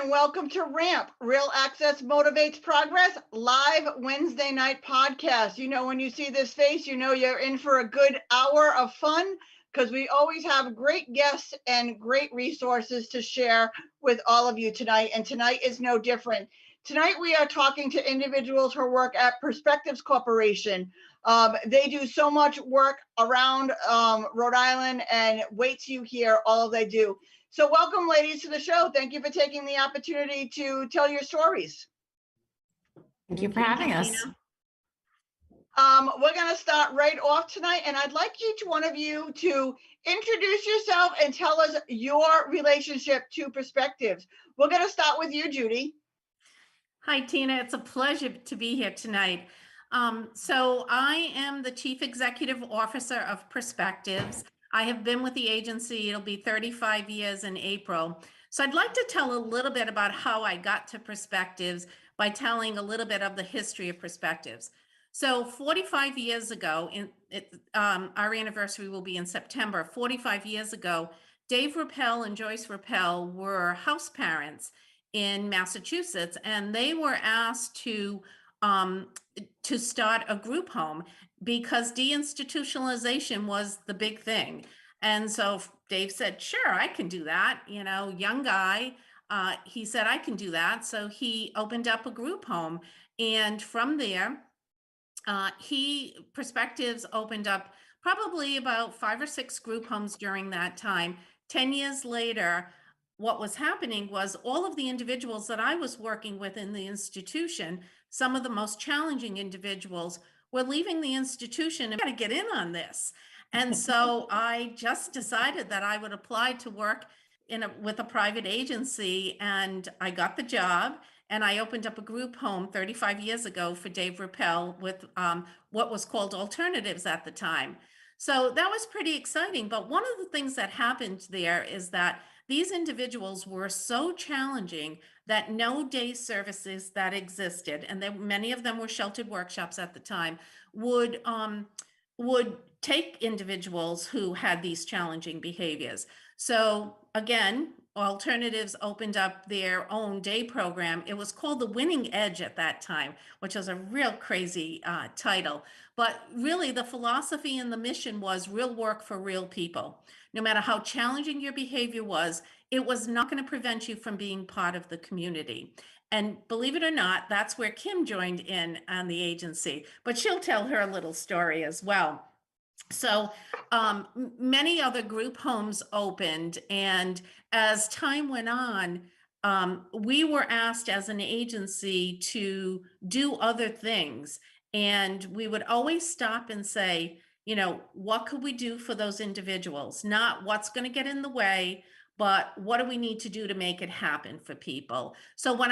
Welcome to RAMP, Real Access Motivates Progress, live Wednesday night podcast. You know, when you see this face, you know you're in for a good hour of fun because we always have great guests and great resources to share with all of you tonight. And tonight is no different. Tonight we are talking to individuals who work at Perspectives Corporation. They do so much work around Rhode Island, and wait till you hear all they do. So welcome, ladies, to the show. Thank you for taking the opportunity to tell your stories. Thank you for having us. We're going to start right off tonight, and I'd like each one of you to introduce yourself and tell us your relationship to Perspectives. We're going to start with you, Judy. Hi, Tina. It's a pleasure to be here tonight. So I am the Chief Executive Officer of Perspectives. I have been with the agency, it'll be 35 years in April. So I'd like to tell a little bit about how I got to Perspectives by telling a little bit of the history of Perspectives. So 45 years ago, our anniversary will be in September, 45 years ago, Dave Rappel and Joyce Rappel were house parents in Massachusetts, and they were asked to start a group home because deinstitutionalization was the big thing. And so Dave said, sure, I can do that. You know, young guy, he said, I can do that. So he opened up a group home. And from there, Perspectives opened up probably about 5 or 6 group homes during that time. 10 years later, what was happening was all of the individuals that I was working with in the institution, some of the most challenging individuals, were leaving the institution and got to get in on this. And so I just decided that I would apply to work with a private agency, and I got the job, and I opened up a group home 35 years ago for Dave Rappel with what was called Alternatives at the time. So that was pretty exciting. But one of the things that happened there is that these individuals were so challenging that no day services that existed, and many of them were sheltered workshops at the time, would take individuals who had these challenging behaviors. So again, Alternatives opened up their own day program. It was called The Winning Edge at that time, which was a real crazy title. But really the philosophy and the mission was real work for real people. No matter how challenging your behavior was, it was not going to prevent you from being part of the community. And believe it or not, that's where Kim joined in on the agency, but she'll tell her little story as well. So many other group homes opened, and as time went on, we were asked as an agency to do other things. And we would always stop and say, you know, what could we do for those individuals? Not what's going to get in the way, but what do we need to do to make it happen for people? So when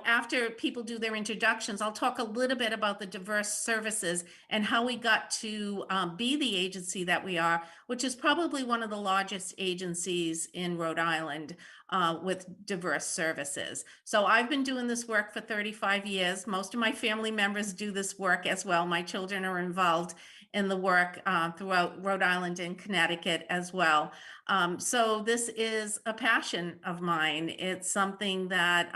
after people do their introductions, I'll talk a little bit about the diverse services and how we got to be the agency that we are, which is probably one of the largest agencies in Rhode Island with diverse services. So I've been doing this work for 35 years. Most of my family members do this work as well. My children are involved in the work throughout Rhode Island and Connecticut as well. So this is a passion of mine. It's something that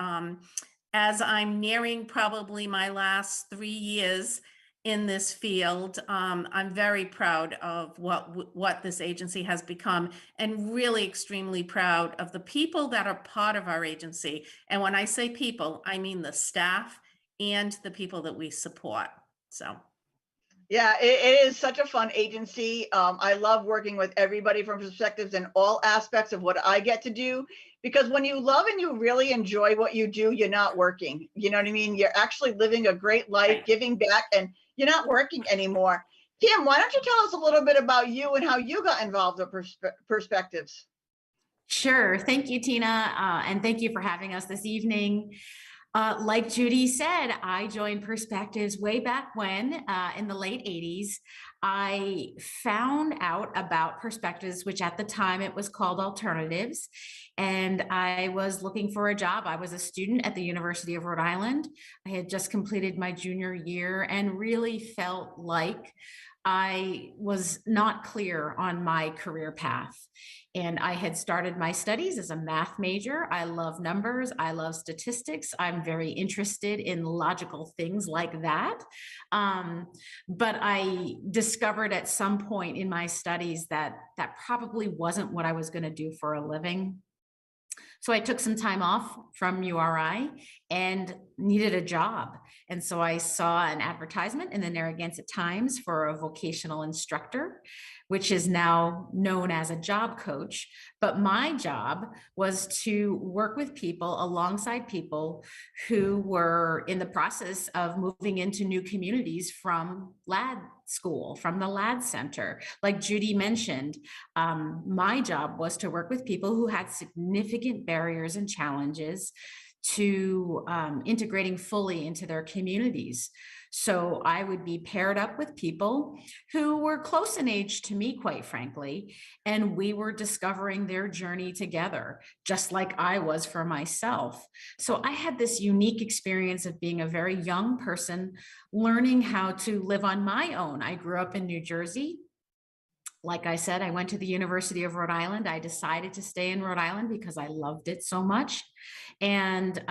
as I'm nearing probably my last 3 years in this field, I'm very proud of what this agency has become, and really extremely proud of the people that are part of our agency. And when I say people, I mean the staff and the people that we support. So. Yeah, it is such a fun agency. I love working with everybody from perspectives in all aspects of what I get to do, because when you love and you really enjoy what you do, you're not working. You know what I mean? You're actually living a great life, giving back, and you're not working anymore. Kim, why don't you tell us a little bit about you and how you got involved with perspectives? Sure. Thank you, Tina. And thank you for having us this evening. Like Judy said, I joined Perspectives way back when, in the late 80s. I found out about Perspectives, which at the time it was called Alternatives, and I was looking for a job. I was a student at the University of Rhode Island. I had just completed my junior year and really felt like I was not clear on my career path. And I had started my studies as a math major. I love numbers. I love statistics. I'm very interested in logical things like that. But I discovered at some point in my studies that that probably wasn't what I was going to do for a living. So I took some time off from URI and needed a job. And so I saw an advertisement in the Narragansett Times for a vocational instructor, which is now known as a job coach. But my job was to work with people alongside people who were in the process of moving into new communities from LAD school, from the LAD center. Like Judy mentioned, my job was to work with people who had significant barriers and challenges to integrating fully into their communities. So I would be paired up with people who were close in age to me, quite frankly, and we were discovering their journey together, just like I was for myself. So I had this unique experience of being a very young person, learning how to live on my own. I grew up in New Jersey. Like I said, I went to the University of Rhode Island. I decided to stay in Rhode Island because I loved it so much, and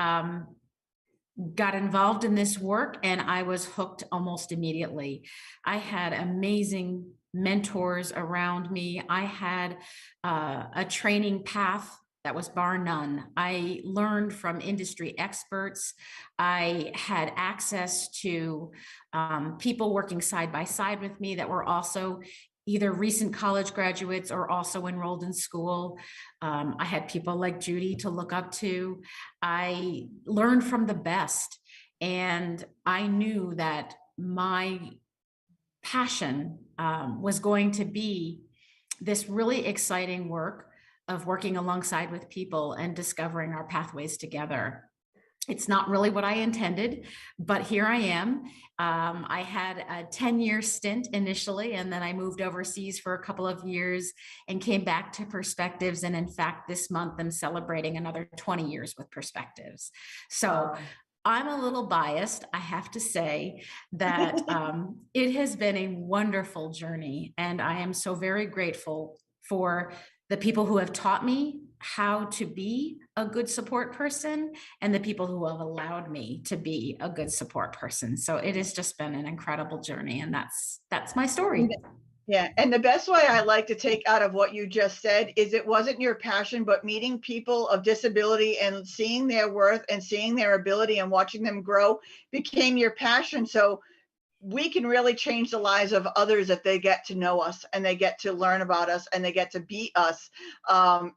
got involved in this work, and I was hooked almost immediately. I had amazing mentors around me. I had a training path that was bar none. I learned from industry experts. I had access to people working side by side with me that were also either recent college graduates or also enrolled in school. I had people like Judy to look up to. I learned from the best, and I knew that my passion was going to be this really exciting work of working alongside with people and discovering our pathways together. It's not really what I intended, but here I am. I had a 10-year stint initially, and then I moved overseas for a couple of years and came back to Perspectives. And in fact, this month I'm celebrating another 20 years with Perspectives. So I'm a little biased. I have to say that it has been a wonderful journey, and I am so very grateful for the people who have taught me how to be a good support person and the people who have allowed me to be a good support person. So it has just been an incredible journey, and that's my story. Yeah, and the best way I like to take out of what you just said is it wasn't your passion, but meeting people of disability and seeing their worth and seeing their ability and watching them grow became your passion. So we can really change the lives of others if they get to know us and they get to learn about us and they get to be us,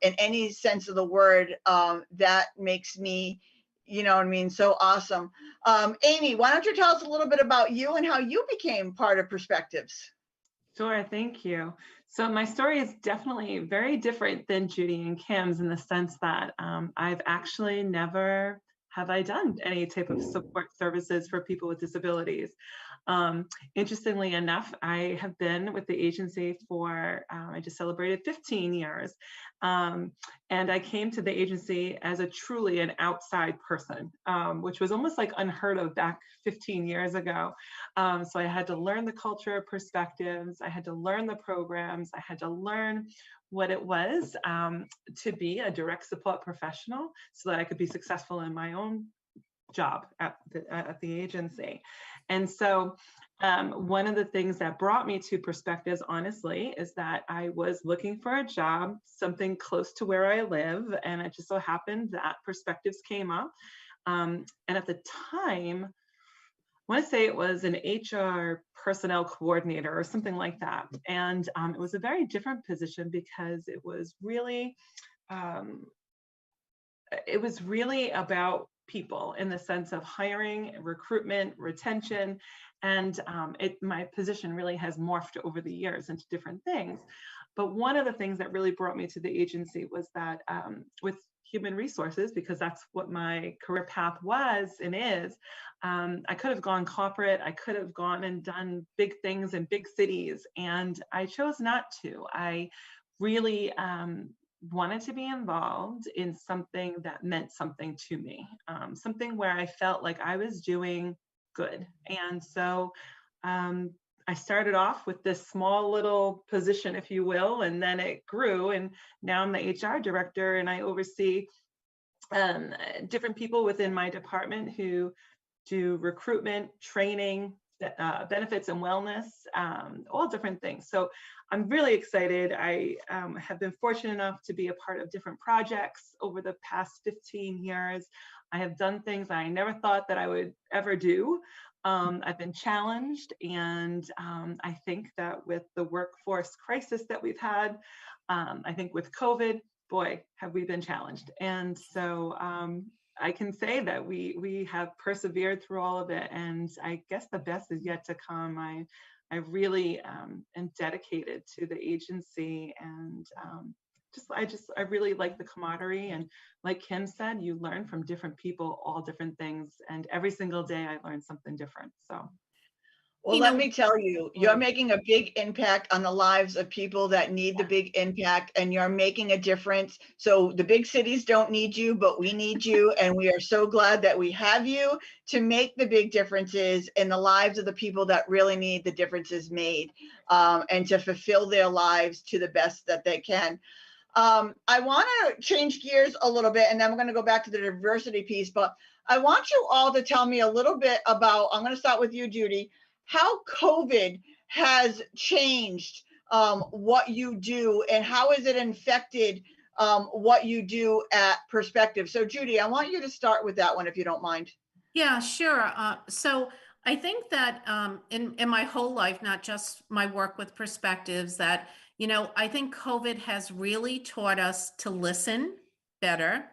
in any sense of the word. That makes me, you know what I mean, so awesome. Amy, why don't you tell us a little bit about you and how you became part of Perspectives? Sure, thank you. So my story is definitely very different than Judy and Kim's in the sense that I've actually never have I done any type of support services for people with disabilities. Interestingly enough, I have been with the agency for, I just celebrated 15 years. And I came to the agency as a truly an outside person, which was almost like unheard of back 15 years ago. So I had to learn the culture of Perspectives. I had to learn the programs. I had to learn what it was to be a direct support professional so that I could be successful in my own job at the agency. And so one of the things that brought me to Perspectives, honestly, is that I was looking for a job, something close to where I live. And it just so happened that Perspectives came up. And at the time, want to say it was an HR personnel coordinator or something like that. And it was a very different position because um, it was really about people in the sense of hiring, recruitment, retention, and my position really has morphed over the years into different things. But one of the things that really brought me to the agency was that with human resources, because that's what my career path was and is, I could have gone corporate, I could have gone and done big things in big cities, and I chose not to. I really wanted to be involved in something that meant something to me, something where I felt like I was doing good. And so I started off with this small little position, if you will, and then it grew. And now I'm the HR director, and I oversee different people within my department who do recruitment, training, benefits and wellness, all different things. So I'm really excited. I have been fortunate enough to be a part of different projects over the past 15 years. I have done things I never thought that I would ever do. I've been challenged, and I think that with the workforce crisis that we've had, I think with COVID, boy, have we been challenged. And so I can say that we have persevered through all of it, and I guess the best is yet to come. I really am dedicated to the agency, and I really like the camaraderie. And like Kim said, you learn from different people, all different things, and every single day I learn something different. So. Well, let me tell you, you're making a big impact on the lives of people that need the big impact, and you're making a difference. So the big cities don't need you, but we need you. And we are so glad that we have you to make the big differences in the lives of the people that really need the differences made, and to fulfill their lives to the best that they can. I want to change gears a little bit, and then I'm going to go back to the diversity piece, but I want you all to tell me a little bit about, I'm going to start with you, Judy, how COVID has changed what you do, and how has it infected what you do at Perspective. So Judy, I want you to start with that one, if you don't mind. Yeah, sure. So I think that in my whole life, not just my work with Perspectives, that, I think COVID has really taught us to listen better,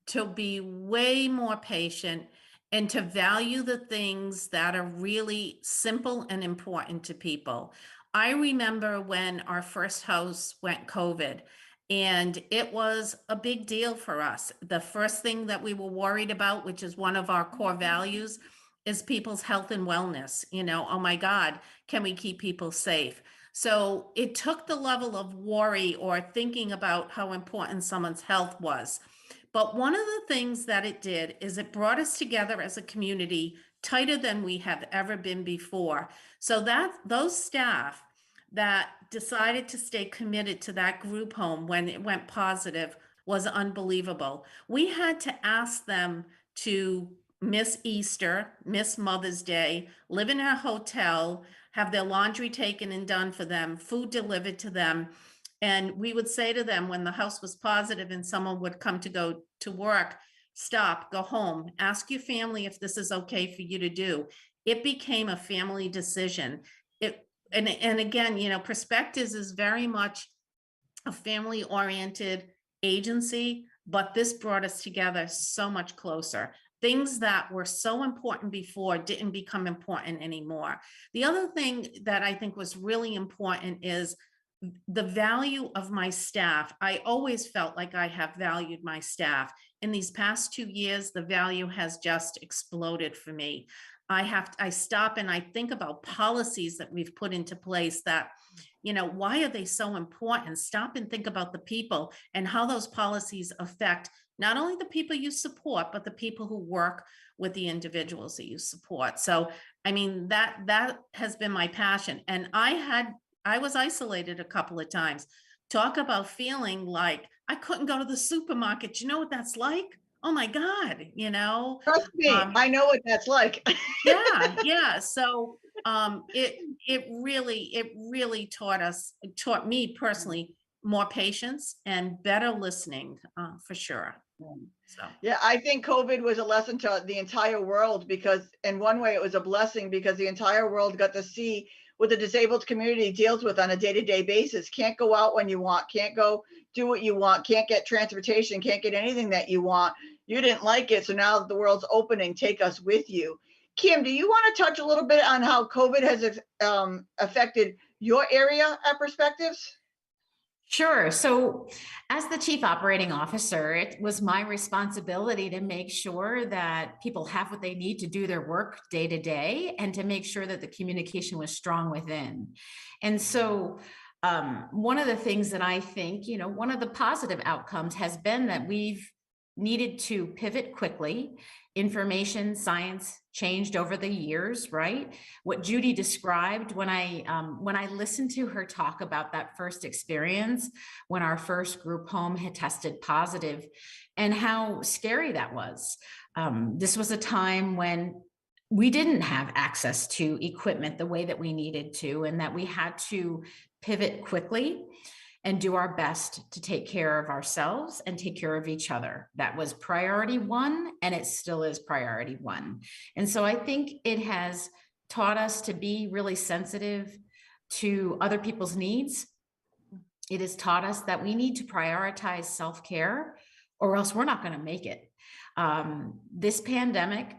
to be way more patient, and to value the things that are really simple and important to people. I remember when our first house went COVID, and it was a big deal for us. The first thing that we were worried about, which is one of our core values, is people's health and wellness. Oh my God, can we keep people safe? So it took the level of worry or thinking about how important someone's health was. But one of the things that it did is it brought us together as a community tighter than we have ever been before. So that those staff that decided to stay committed to that group home when it went positive was unbelievable. We had to ask them to miss Easter, miss Mother's Day, live in a hotel, have their laundry taken and done for them, food delivered to them. And we would say to them when the house was positive and someone would come to go to work, stop, go home, ask your family if this is okay for you to do. It became a family decision. And again, Perspectives is very much a family-oriented agency, but this brought us together so much closer. Things that were so important before didn't become important anymore. The other thing that I think was really important is the value of my staff. I always felt like I have valued my staff. In these past 2 years, the value has just exploded for me. I stop and I think about policies that we've put into place that, why are they so important? Stop and think about the people and how those policies affect not only the people you support, but the people who work with the individuals that you support. So, that has been my passion. And I was isolated a couple of times. Talk about feeling like I couldn't go to the supermarket. You know what that's like? Oh my God, Trust me, I know what that's like. yeah. So it really taught me personally more patience and better listening, for sure. So, Yeah, I think COVID was a lesson to the entire world because in one way it was a blessing because the entire world got to see what the disabled community deals with on a day-to-day basis. Can't go out when you want, can't go do what you want, can't get transportation, can't get anything that you want. You didn't like it, so now that the world's opening, take us with you. Kim, do you want to touch a little bit on how COVID has affected your area at Perspectives? Sure. So, as the chief operating officer, it was my responsibility to make sure that people have what they need to do their work day to day and to make sure that the communication was strong within. And so, one of the things that I think, one of the positive outcomes has been that we've needed to pivot quickly. Information science changed over the years, right? What Judy described when I listened to her talk about that first experience when our first group home had tested positive and how scary that was. This was a time when we didn't have access to equipment the way that we needed to, and that we had to pivot quickly and do our best to take care of ourselves and take care of each other. That was priority one, and it still is priority one. And so I think it has taught us to be really sensitive to other people's needs. It has taught us that we need to prioritize self-care, or else we're not going to make it. This pandemic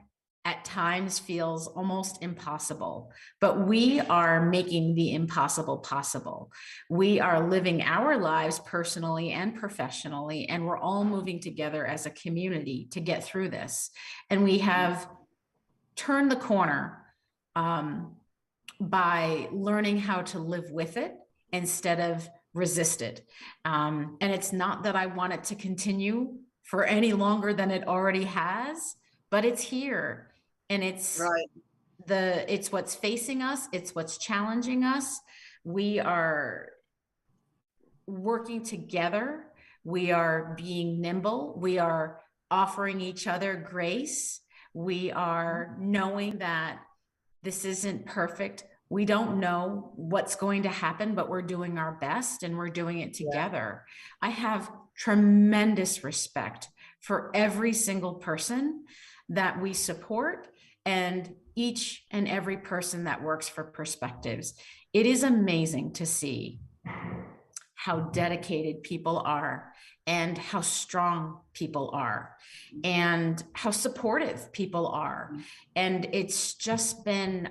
at times feels almost impossible, but we are making the impossible possible. We are living our lives personally and professionally, and we're all moving together as a community to get through this. And we have turned the corner by learning how to live with it instead of resist it. And it's not that I want it to continue for any longer than it already has, but it's here. And it's Right. it's what's facing us. It's what's challenging us. We are working together. We are being nimble. We are offering each other grace. We are knowing that this isn't perfect. We don't know what's going to happen, but we're doing our best and we're doing it together. Yeah. I have tremendous respect for every single person that we support and each and every person that works for Perspectives. It is amazing to see how dedicated people are and how strong people are and how supportive people are. And it's just been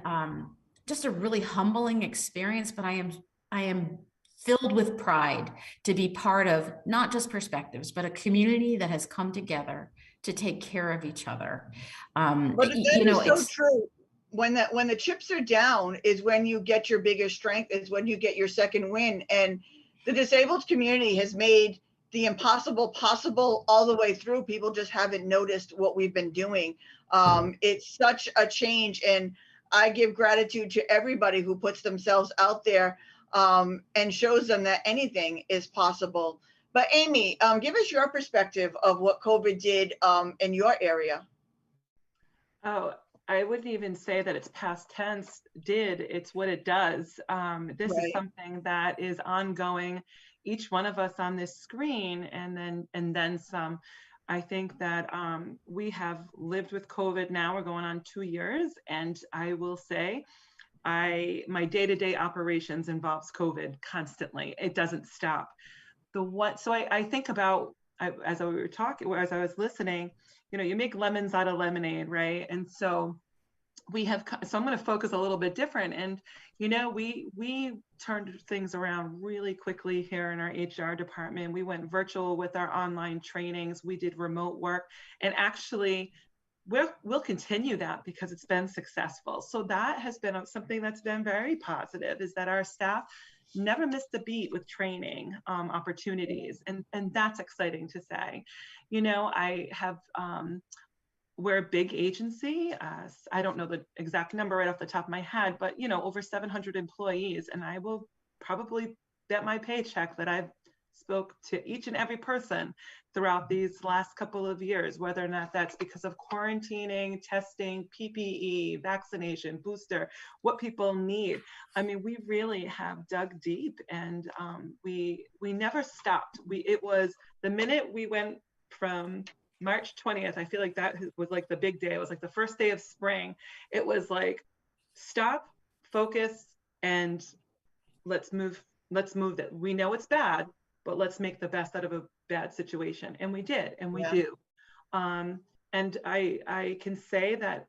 just a really humbling experience, but I am filled with pride to be part of not just Perspectives, but a community that has come together to take care of each other. But that is so true. When the chips are down is when you get your biggest strength, is when you get your second win. And the disabled community has made the impossible possible all the way through. People just haven't noticed what we've been doing. It's such a change, and I give gratitude to everybody who puts themselves out there and shows them that anything is possible. But Amy, give us your perspective of what COVID did in your area. Oh, I wouldn't even say that it's past tense did, it's what it does. This is something that is ongoing, each one of us on this screen, and then some. I think that we have lived with COVID now, we're going on 2 years, and I will say, my day-to-day operations involves COVID constantly. It doesn't stop. So I think about, as we were talking, as I was listening, you make lemons out of lemonade, right? And so so I'm going to focus a little bit different. And, we turned things around really quickly here in our HR department. We went virtual with our online trainings. We did remote work, and actually we'll continue that because it's been successful. So that has been something that's been very positive, is that our staff never missed a beat with training opportunities. And that's exciting to say. I have, we're a big agency. I don't know the exact number right off the top of my head, but over 700 employees. And I will probably bet my paycheck that I've spoke to each and every person throughout these last couple of years, whether or not that's because of quarantining, testing, PPE, vaccination, booster, what people need. I mean, we really have dug deep, and we never stopped. It was the minute we went from March 20th, I feel like that was like the big day. It was like the first day of spring. It was like, stop, focus, and let's move that. We know it's bad, but let's make the best out of a bad situation. And we did, and we do. And I can say that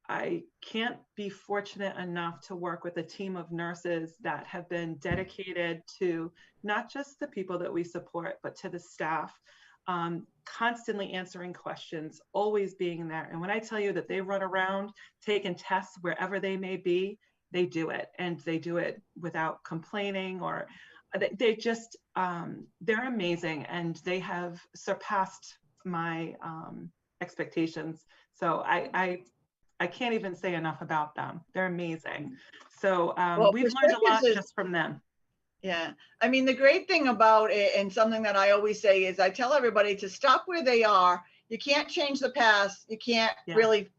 I can't be fortunate enough to work with a team of nurses that have been dedicated to not just the people that we support, but to the staff, constantly answering questions, always being there. And when I tell you that they run around taking tests wherever they may be, they do it, and they do it without complaining, or they just, they're amazing, and they have surpassed my expectations. So I can't even say enough about them. They're amazing. So we've learned a lot just from them. Yeah. I mean, the great thing about it, and something that I always say, is I tell everybody to stop where they are. You can't change the past. You can't really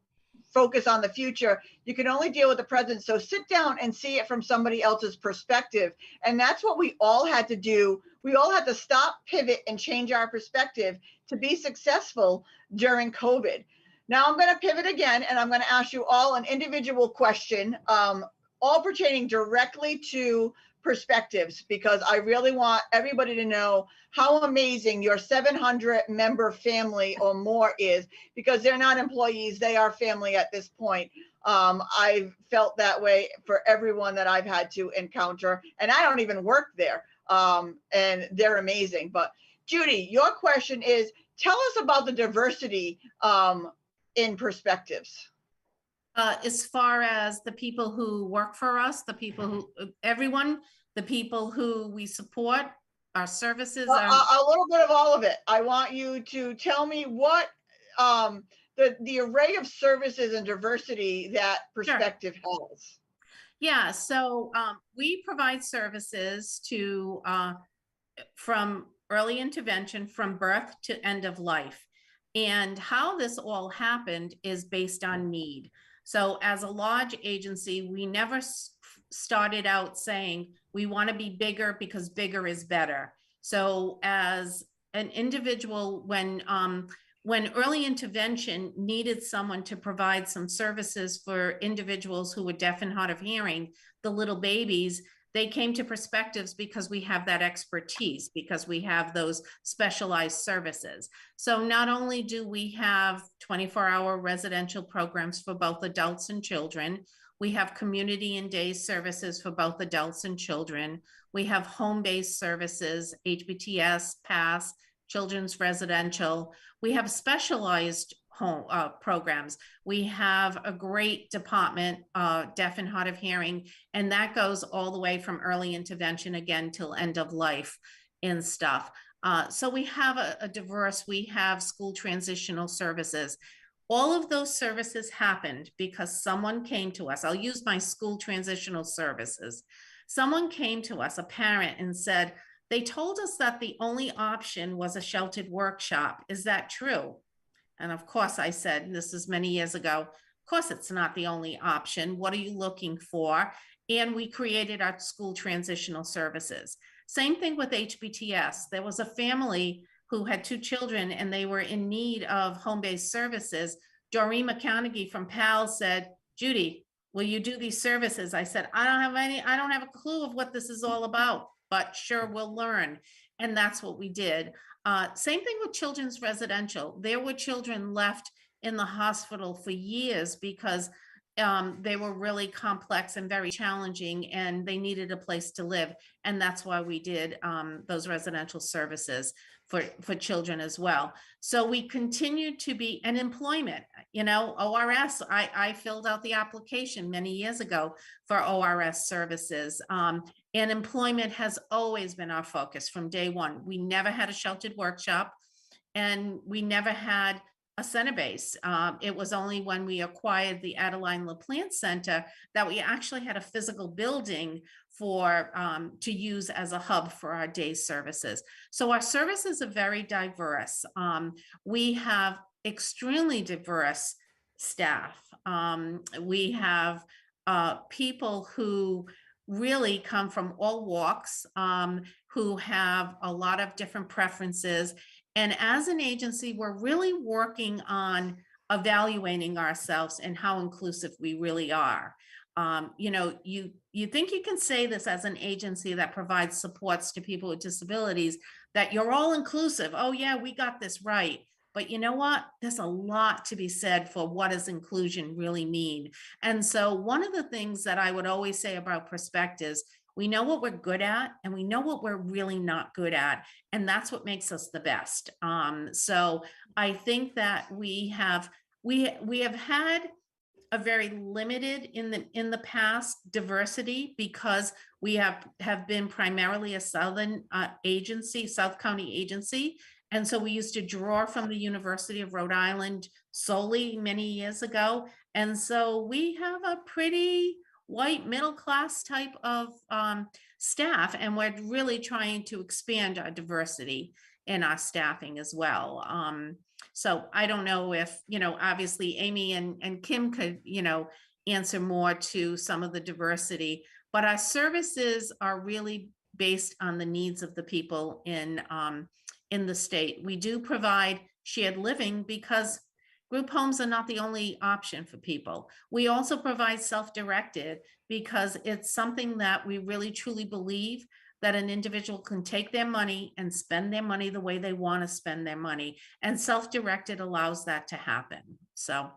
focus on the future. You can only deal with the present. So sit down and see it from somebody else's perspective. And that's what we all had to do. We all had to stop, pivot, and change our perspective to be successful during COVID. Now I'm going to pivot again, and I'm going to ask you all an individual question, all pertaining directly to perspectives, because I really want everybody to know how amazing your 700 member family or more is, because they're not employees, they are family at this point. I've felt that way for everyone that I've had to encounter, and I don't even work there, and they're amazing. But Judy, your question is, tell us about the diversity in perspectives. As far as the people who work for us, the people who, everyone, the people who we support, our services. A little bit of all of it. I want you to tell me what the array of services and diversity that perspective has. Yeah, so we provide services to from early intervention, from birth to end of life. And how this all happened is based on need. So as a large agency, we never started out saying we want to be bigger because bigger is better. So as an individual, when early intervention needed someone to provide some services for individuals who were deaf and hard of hearing, the little babies, they came to Perspectives because we have that expertise, because we have those specialized services. So not only do we have 24-hour residential programs for both adults and children, we have community and day services for both adults and children. We have home-based services, HBTS, PASS, children's residential. We have specialized home programs. We have a great department, deaf and hard of hearing, and that goes all the way from early intervention again till end of life and stuff. So we have a diverse, we have school transitional services. All of those services happened because someone came to us. I'll use my school transitional services. Someone came to us, a parent, and said, they told us that the only option was a sheltered workshop. Is that true? And of course I said, and this is many years ago, of course it's not the only option. What are you looking for? And we created our school transitional services. Same thing with HBTS. There was a family who had 2 children and they were in need of home-based services. Doreen McConaughey from PAL said, Judy, will you do these services? I said, I don't have a clue of what this is all about, but sure, we'll learn. And that's what we did. Same thing with children's residential. There were children left in the hospital for years because they were really complex and very challenging, and they needed a place to live. And that's why we did those residential services for children as well. So we continue to be an employment, ORS. I filled out the application many years ago for ORS services. And employment has always been our focus from day one. We never had a sheltered workshop, and we never had a center base. It was only when we acquired the Adeline LaPlante Center that we actually had a physical building for to use as a hub for our day services. So our services are very diverse. We have extremely diverse staff. We have people who really come from all walks, who have a lot of different preferences. And as an agency, we're really working on evaluating ourselves and how inclusive we really are. You think you can say this as an agency that provides supports to people with disabilities, that you're all inclusive. Oh yeah, we got this right. But you know what? There's a lot to be said for what does inclusion really mean. And so one of the things that I would always say about perspectives, we know what we're good at and we know what we're really not good at. And that's what makes us the best. So I think that we have had a very limited in the past diversity, because we have been primarily a Southern agency, South County agency. And so we used to draw from the University of Rhode Island solely many years ago. And so we have a pretty white middle class type of staff, and we're really trying to expand our diversity in our staffing as well. So I don't know if, obviously Amy and Kim could, answer more to some of the diversity, but our services are really based on the needs of the people in the state. We do provide shared living because group homes are not the only option for people. We also provide self-directed because it's something that we really truly believe that an individual can take their money and spend their money the way they want to spend their money. And self-directed allows that to happen. So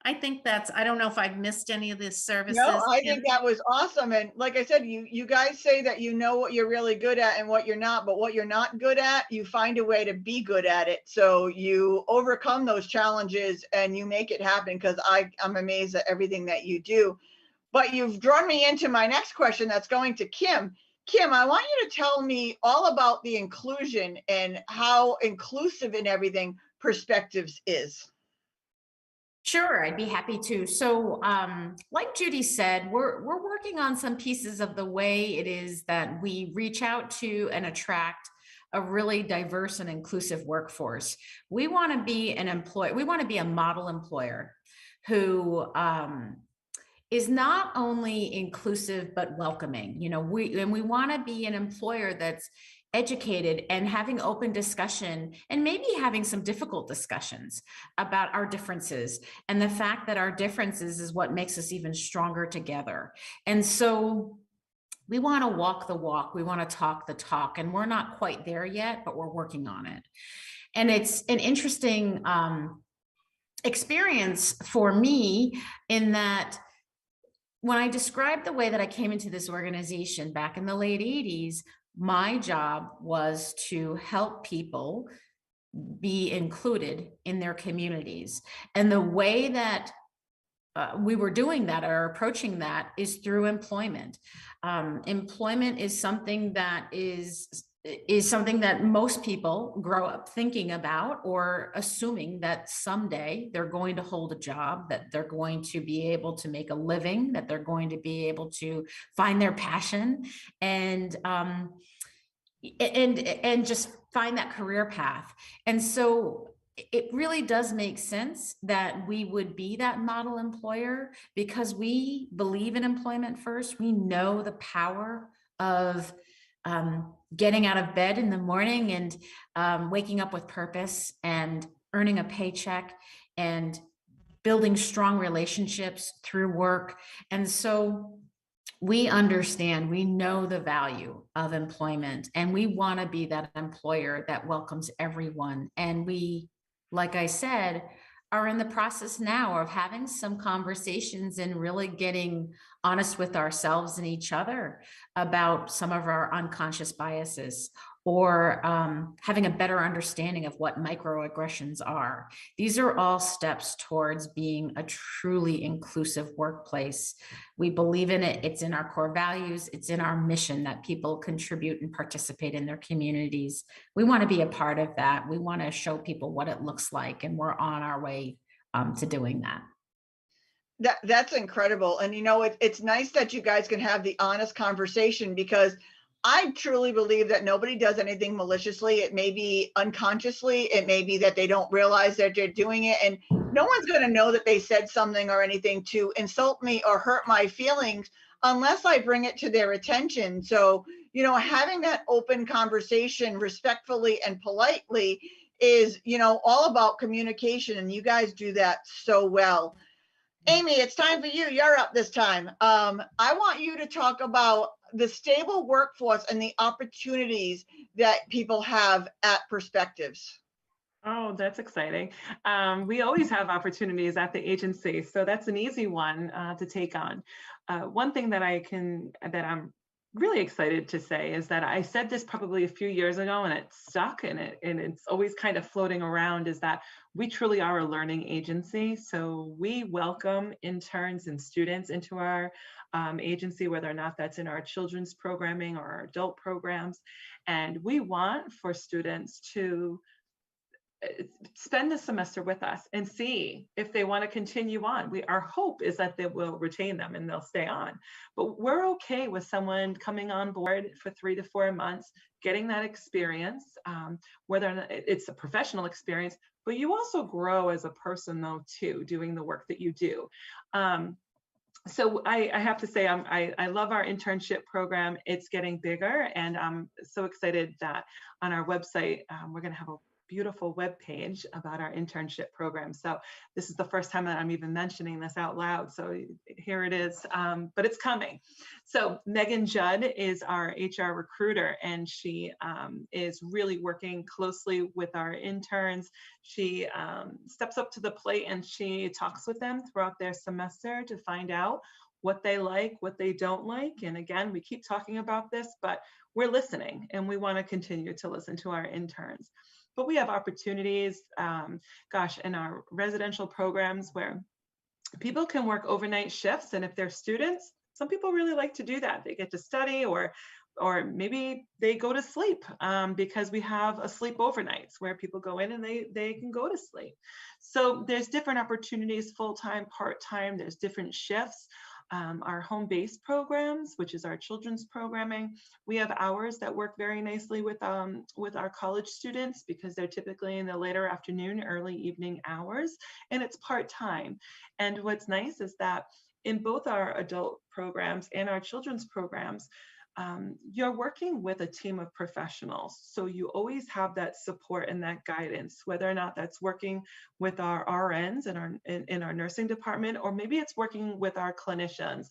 I think I don't know if I've missed any of this services. No, I think that was awesome. And like I said, you guys say that you know what you're really good at and what you're not, but what you're not good at, you find a way to be good at it. So you overcome those challenges and you make it happen, because I'm amazed at everything that you do. But you've drawn me into my next question that's going to Kim. Kim, I want you to tell me all about the inclusion and how inclusive in everything Perspectives is. Sure, I'd be happy to. So, like Judy said, we're working on some pieces of the way it is that we reach out to and attract a really diverse and inclusive workforce. We want to be we want to be a model employer who is not only inclusive but welcoming. We want to be an employer that's educated and having open discussion, and maybe having some difficult discussions about our differences, and the fact that our differences is what makes us even stronger together. And so we want to walk the walk, we want to talk the talk, and we're not quite there yet, but we're working on it. And it's an interesting experience for me, in that when I described the way that I came into this organization back in the late 80s, my job was to help people be included in their communities. And the way that we were doing that, or approaching that, is through employment. Employment is something that is something that most people grow up thinking about, or assuming that someday they're going to hold a job, that they're going to be able to make a living, that they're going to be able to find their passion, and just find that career path. And so it really does make sense that we would be that model employer, because we believe in employment first. We know the power of getting out of bed in the morning and waking up with purpose and earning a paycheck and building strong relationships through work. And so we understand, we know the value of employment, and we want to be that employer that welcomes everyone. And we, like I said, are in the process now of having some conversations and really getting honest with ourselves and each other about some of our unconscious biases, or having a better understanding of what microaggressions are. These are all steps towards being a truly inclusive workplace. We believe in it. It's in our core values. It's in our mission that people contribute and participate in their communities. We want to be a part of that. We want to show people what it looks like, and we're on our way to doing that. That's incredible. And it's nice that you guys can have the honest conversation, because I truly believe that nobody does anything maliciously. It may be unconsciously, it may be that they don't realize that they're doing it, and no one's going to know that they said something or anything to insult me or hurt my feelings unless I bring it to their attention. So, having that open conversation respectfully and politely is, all about communication, and you guys do that so well. Amy, it's time for you. You're up this time. I want you to talk about the stable workforce and the opportunities that people have at Perspectives. Oh, that's exciting. We always have opportunities at the agency, so that's an easy one to take on. One thing that I'm really excited to say is that I said this probably a few years ago and it stuck, and it's always kind of floating around, is that we truly are a learning agency. So we welcome interns and students into our agency, whether or not that's in our children's programming or our adult programs. And we want for students to spend the semester with us and see if they want to continue on. Our hope is that they will retain them and they'll stay on. But we're okay with someone coming on board for 3 to 4 months, getting that experience, whether or not it's a professional experience, but you also grow as a person though too, doing the work that you do. So I have to say, I love our internship program. It's getting bigger, and I'm so excited that on our website, we're going to have a beautiful web page about our internship program. So this is the first time that I'm even mentioning this out loud. So here it is, but it's coming. So Megan Judd is our HR recruiter, and she is really working closely with our interns. She steps up to the plate and she talks with them throughout their semester to find out what they like, what they don't like. And again, we keep talking about this, but we're listening, and we want to continue to listen to our interns. But we have opportunities, in our residential programs where people can work overnight shifts. And if they're students, some people really like to do that. They get to study, or maybe they go to sleep because we have a sleep overnights where people go in and they can go to sleep. So there's different opportunities, full-time, part-time, there's different shifts. Our home-based programs, which is our children's programming, we have hours that work very nicely with our college students because they're typically in the later afternoon, early evening hours, and it's part-time. And what's nice is that in both our adult programs and our children's programs, you're working with a team of professionals. So you always have that support and that guidance, whether or not that's working with our RNs in our nursing department, or maybe it's working with our clinicians.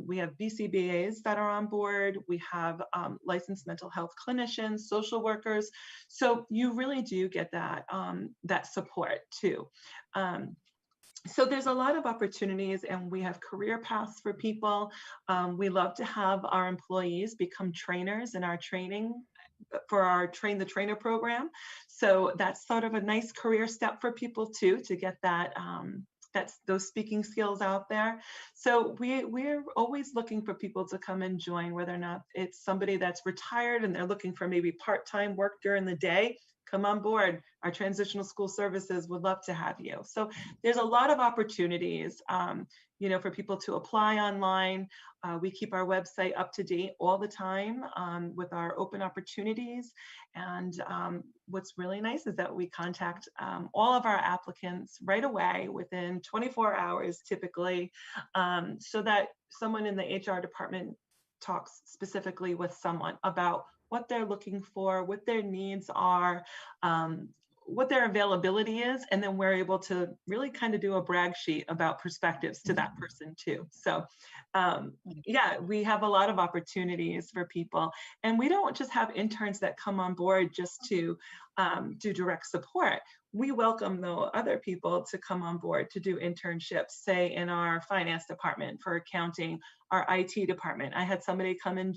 We have BCBAs that are on board. We have licensed mental health clinicians, social workers. So you really do get that support too. So there's a lot of opportunities, and we have career paths for people. We love to have our employees become trainers in our training for our Train the Trainer program. So that's sort of a nice career step for people too, to get that those speaking skills out there. So we're always looking for people to come and join, whether or not it's somebody that's retired and they're looking for maybe part-time work during the day. Come on board. Our transitional school services would love to have you. So there's a lot of opportunities, for people to apply online. We keep our website up to date all the time with our open opportunities. And what's really nice is that we contact all of our applicants right away within 24 hours, typically, so that someone in the HR department talks specifically with someone about what they're looking for, what their needs are, what their availability is, and then we're able to really kind of do a brag sheet about perspectives to that person too. So we have a lot of opportunities for people, and we don't just have interns that come on board just to do direct support. We welcome though other people to come on board to do internships, say in our finance department for accounting, our IT department. I had somebody come in,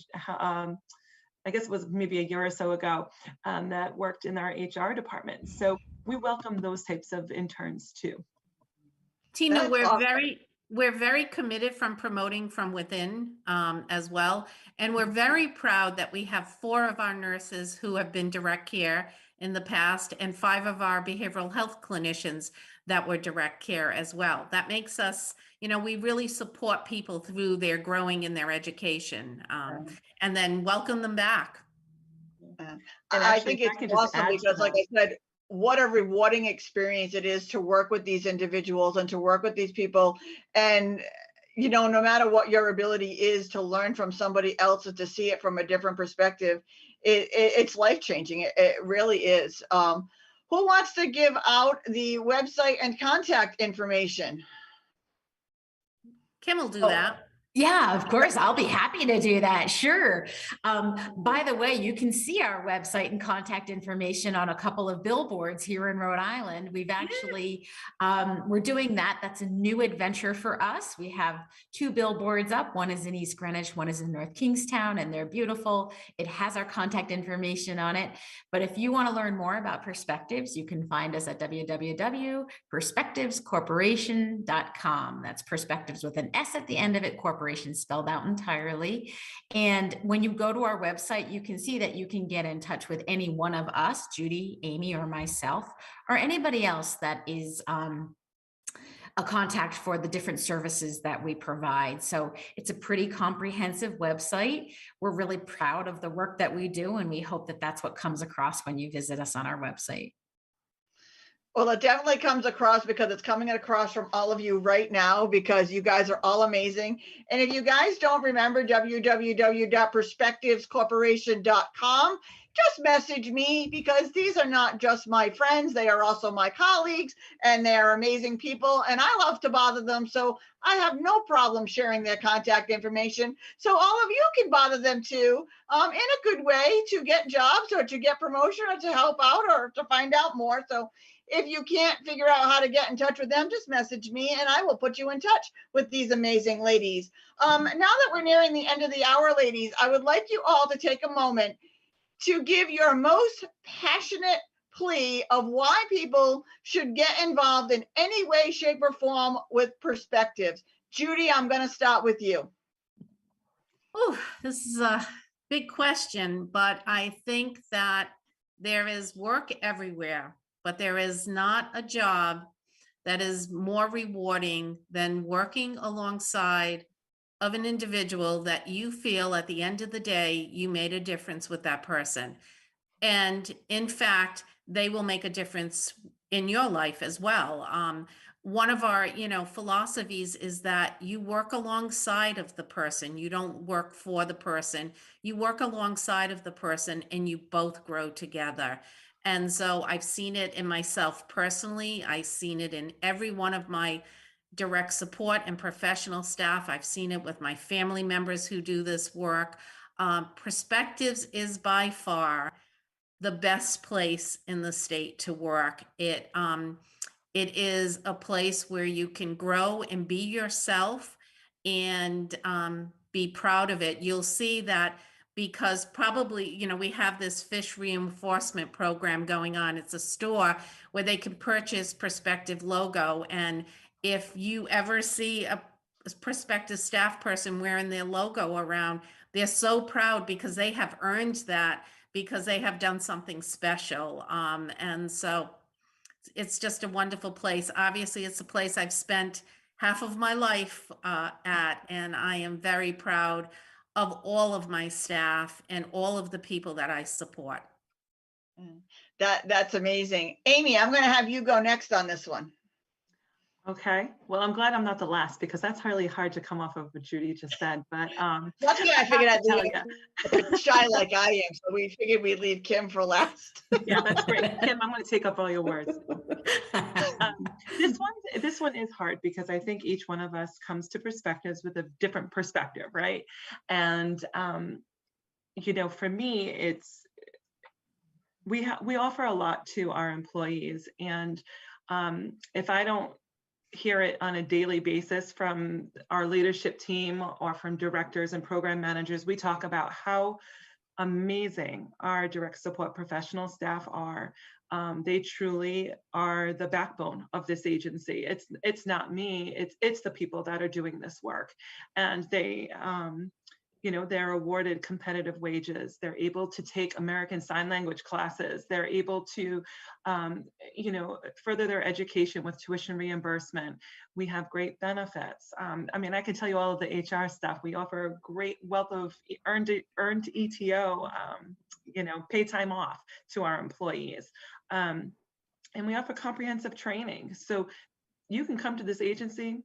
I guess it was maybe a year or so ago, that worked in our HR department. So we welcome those types of interns too. Tina, That's we're awesome. very committed from promoting from within as well. And we're very proud that we have 4 of our nurses who have been direct care in the past, and 5 of our behavioral health clinicians that were direct care as well. That makes us, we really support people through their growing in their education, and then welcome them back. I think it's awesome because, like I said, what a rewarding experience it is to work with these individuals and to work with these people. And, no matter what your ability is to learn from somebody else and to see it from a different perspective, it's life-changing. It really is. Who wants to give out the website and contact information? Kim will do Oh, that. Yeah, of course. I'll be happy to do that. Sure. By the way, you can see our website and contact information on a couple of billboards here in Rhode Island. We've actually, we're doing that. That's a new adventure for us. We have 2 billboards up. One is in East Greenwich, one is in North Kingstown, and they're beautiful. It has our contact information on it. But if you want to learn more about Perspectives, you can find us at www.perspectivescorporation.com. That's Perspectives with an S at the end of it, corporation spelled out entirely. And when you go to our website, you can see that you can get in touch with any one of us, Judy, Amy, or myself, or anybody else that is a contact for the different services that we provide. So it's a pretty comprehensive website. We're really proud of the work that we do, and we hope that that's what comes across when you visit us on our website. Well, it definitely comes across because it's coming across from all of you right now because you guys are all amazing. And if you guys don't remember www.perspectivescorporation.com, just message me because these are not just my friends. They are also my colleagues and they are amazing people. And I love to bother them. So I have no problem sharing their contact information. So all of you can bother them too in a good way to get jobs or to get promotion or to help out or to find out more. So if you can't figure out how to get in touch with them, just message me and I will put you in touch with these amazing ladies. Now that we're nearing the end of the hour, ladies, I would like you all to take a moment to give your most passionate plea of why people should get involved in any way, shape, or form with Perspectives. Judy, I'm going to start with you. Oh, this is a big question, but I think that there is work everywhere, but there is not a job that is more rewarding than working alongside of an individual that you feel at the end of the day, you made a difference with that person. And in fact, they will make a difference in your life as well. One of our, philosophies is that you work alongside of the person. You don't work for the person. You work alongside of the person and you both grow together. And so I've seen it in myself personally. I've seen it in every one of my direct support and professional staff. I've seen it with my family members who do this work. Perspectives is by far the best place in the state to work. It is a place where you can grow and be yourself and be proud of it. You'll see that because probably, we have this fish reinforcement program going on. It's a store where they can purchase Perspective logo. And if you ever see a Perspective staff person wearing their logo around, they're so proud because they have earned that because they have done something special. And so it's just a wonderful place. Obviously, it's a place I've spent half of my life at, and I am very proud of all of my staff and all of the people that I support. That's amazing. Amy, I'm going to have you go next on this one. Okay, well, I'm glad I'm not the last because that's really hard to come off of what Judy just said, but that's why I figured I'd tell leave shy like I am, so we figured we'd leave Kim for last. Yeah, that's great. Kim, I'm going to take up all your words. This one is hard because I think each one of us comes to Perspectives with a different perspective, right? And for me, it's we offer a lot to our employees, and if I don't hear it on a daily basis from our leadership team or from directors and program managers, we talk about how amazing our direct support professional staff are. They truly are the backbone of this agency. It's not me, it's the people that are doing this work. And they're awarded competitive wages. They're able to take American Sign Language classes. They're able to, further their education with tuition reimbursement. We have great benefits. I can tell you all of the HR stuff. We offer a great wealth of earned ETO, pay time off to our employees. And we offer comprehensive training. So you can come to this agency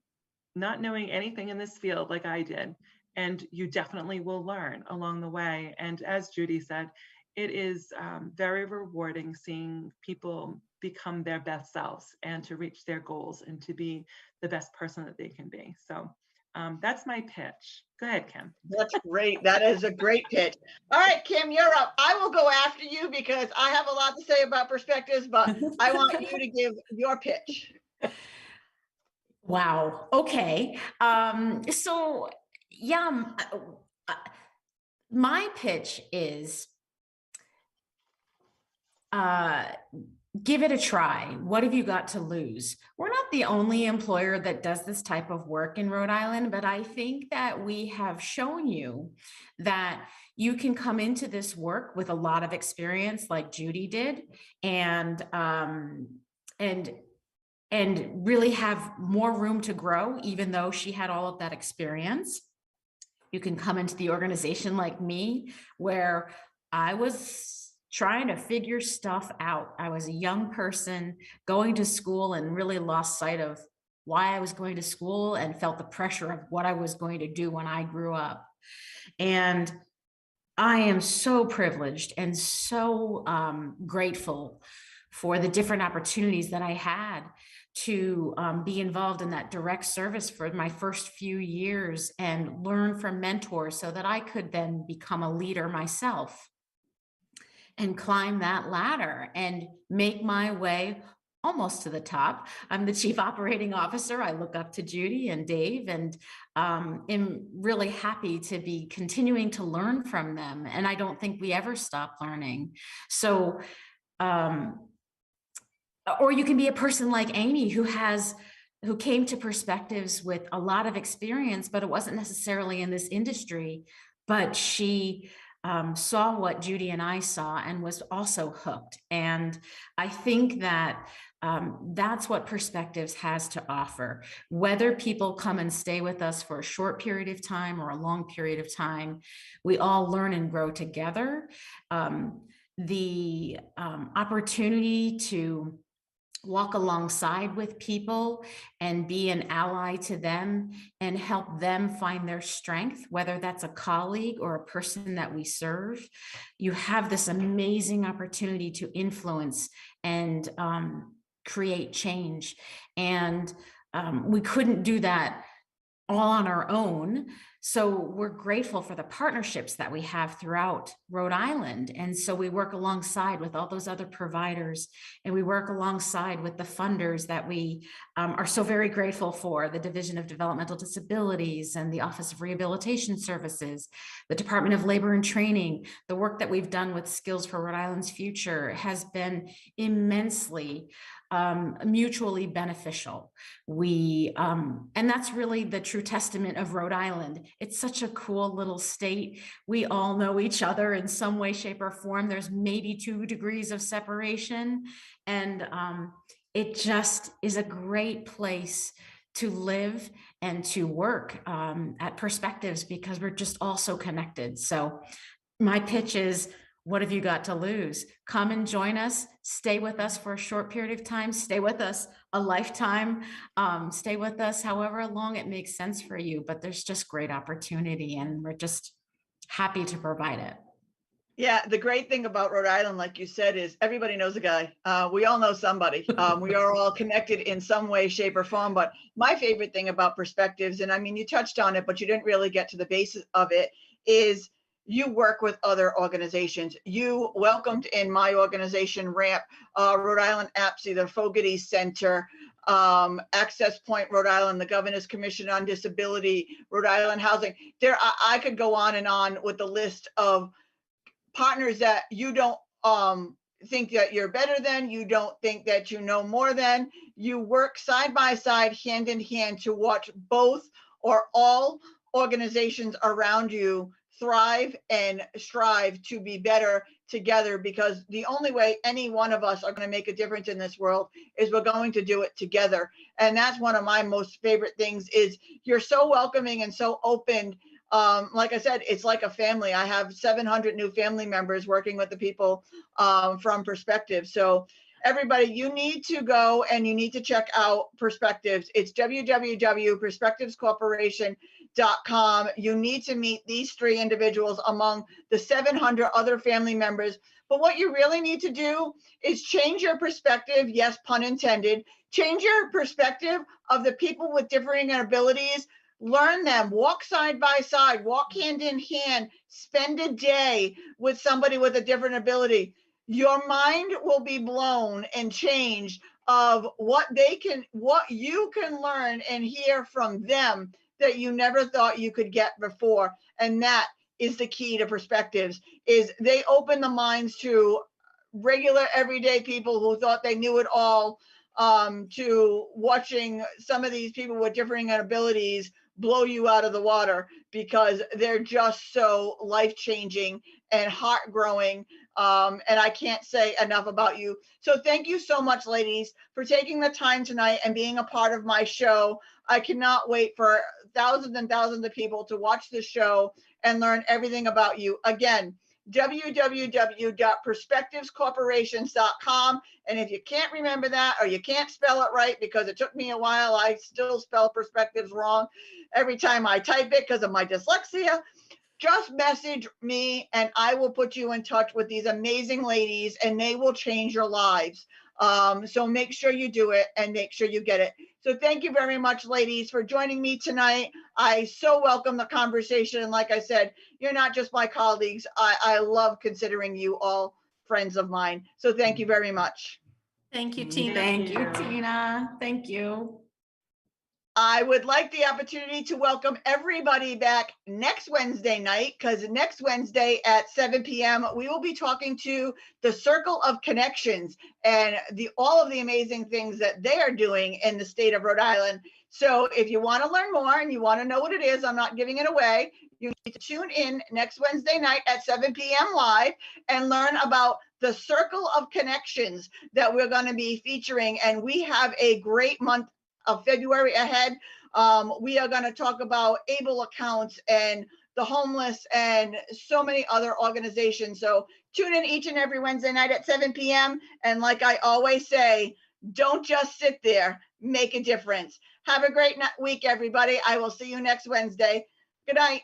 not knowing anything in this field like I did, and you definitely will learn along the way. And as Judy said, it is very rewarding seeing people become their best selves and to reach their goals and to be the best person that they can be. So that's my pitch. Go ahead, Kim. That's great. That is a great pitch. All right, Kim, you're up. I will go after you because I have a lot to say about perspectives, but I want you to give your pitch. Wow. Okay. So yeah, my pitch is give it a try. What have you got to lose? We're not the only employer that does this type of work in Rhode Island, but I think that we have shown you that you can come into this work with a lot of experience like Judy did, and really have more room to grow, even though she had all of that experience. You can come into the organization like me, where I was trying to figure stuff out. I was a young person going to school and really lost sight of why I was going to school and felt the pressure of what I was going to do when I grew up. And I am so privileged and so grateful for the different opportunities that I had to be involved in that direct service for my first few years and learn from mentors so that I could then become a leader myself and climb that ladder and make my way almost to the top. I'm the chief operating officer. I look up to Judy and Dave, and am really happy to be continuing to learn from them. And I don't think we ever stop learning. So, or you can be a person like Amy who came to Perspectives with a lot of experience, but it wasn't necessarily in this industry, but she saw what Judy and I saw and was also hooked. And I think that that's what Perspectives has to offer. Whether people come and stay with us for a short period of time or a long period of time, we all learn and grow together. The opportunity to walk alongside with people and be an ally to them and help them find their strength, whether that's a colleague or a person that we serve. You have this amazing opportunity to influence and create change. And we couldn't do that all on our own. So we're grateful for the partnerships that we have throughout Rhode Island. And so we work alongside with all those other providers, and we work alongside with the funders that we are so very grateful for, the Division of Developmental Disabilities and the Office of Rehabilitation Services, the Department of Labor and Training. The work that we've done with Skills for Rhode Island's Future has been immensely mutually beneficial. And that's really the true testament of Rhode Island. It's such a cool little state. We all know each other in some way, shape, or form. There's maybe 2 degrees of separation. And it just is a great place to live and to work at Perspectives, because we're just all so connected. So my pitch is, what have you got to lose? Come and join us. Stay with us for a short period of time. Stay with us a lifetime. Stay with us however long it makes sense for you. But there's just great opportunity, and we're just happy to provide it. Yeah, the great thing about Rhode Island, like you said, is everybody knows a guy. We all know somebody. We are all connected in some way, shape, or form. But my favorite thing about Perspectives, and I mean, you touched on it, but you didn't really get to the basis of it, is you work with other organizations. You welcomed in my organization, RAMP, Rhode Island APSI, the Fogarty Center, Access Point, Rhode Island, the Governor's Commission on Disability, Rhode Island Housing. I could go on and on with the list of partners that you don't think that you're better than, you don't think that you know more than. You work side by side, hand in hand, to watch both or all organizations around you thrive and strive to be better together, because the only way any one of us are going to make a difference in this world is we're going to do it together. And that's one of my most favorite things, is you're so welcoming and so open. Like I said, it's like a family. I have 700 new family members working with the people from Perspective. So Everybody, you need to go and you need to check out Perspectives. It's www.perspectivescorporation.com. You need to meet these 3 individuals among the 700 other family members. But what you really need to do is change your perspective. Yes, pun intended. Change your perspective of the people with differing abilities. Learn them, walk side by side, walk hand in hand, spend a day with somebody with a different ability. Your mind will be blown and changed of what you can learn and hear from them that you never thought you could get before. And that is the key to Perspectives, is they open the minds to regular everyday people who thought they knew it all, to watching some of these people with differing abilities blow you out of the water because they're just so life-changing and heart-growing. And I can't say enough about you. So thank you so much, ladies, for taking the time tonight and being a part of my show. I cannot wait for thousands and thousands of people to watch this show and learn everything about you. Again, www.perspectivescorporations.com. And if you can't remember that, or you can't spell it right, because it took me a while, I still spell perspectives wrong every time I type it because of my dyslexia, just message me and I will put you in touch with these amazing ladies and they will change your lives. So make sure you do it and make sure you get it. So thank you very much, ladies, for joining me tonight. I so welcome the conversation. And like I said, you're not just my colleagues. I love considering you all friends of mine. So thank you very much. Thank you, Tina. Thank you, Tina. Thank you. I would like the opportunity to welcome everybody back next Wednesday night, because next Wednesday at 7 p.m. we will be talking to the Circle of Connections and all of the amazing things that they are doing in the state of Rhode Island. So if you want to learn more and you want to know what it is, I'm not giving it away. You need to tune in next Wednesday night at 7 p.m. live and learn about the Circle of Connections that we're going to be featuring. And we have a great month of February ahead. We are going to talk about ABLE accounts and the homeless and so many other organizations. So tune in each and every Wednesday night at 7 p.m. And like I always say, don't just sit there, make a difference. Have a great week, everybody. I will see you next Wednesday. Good night.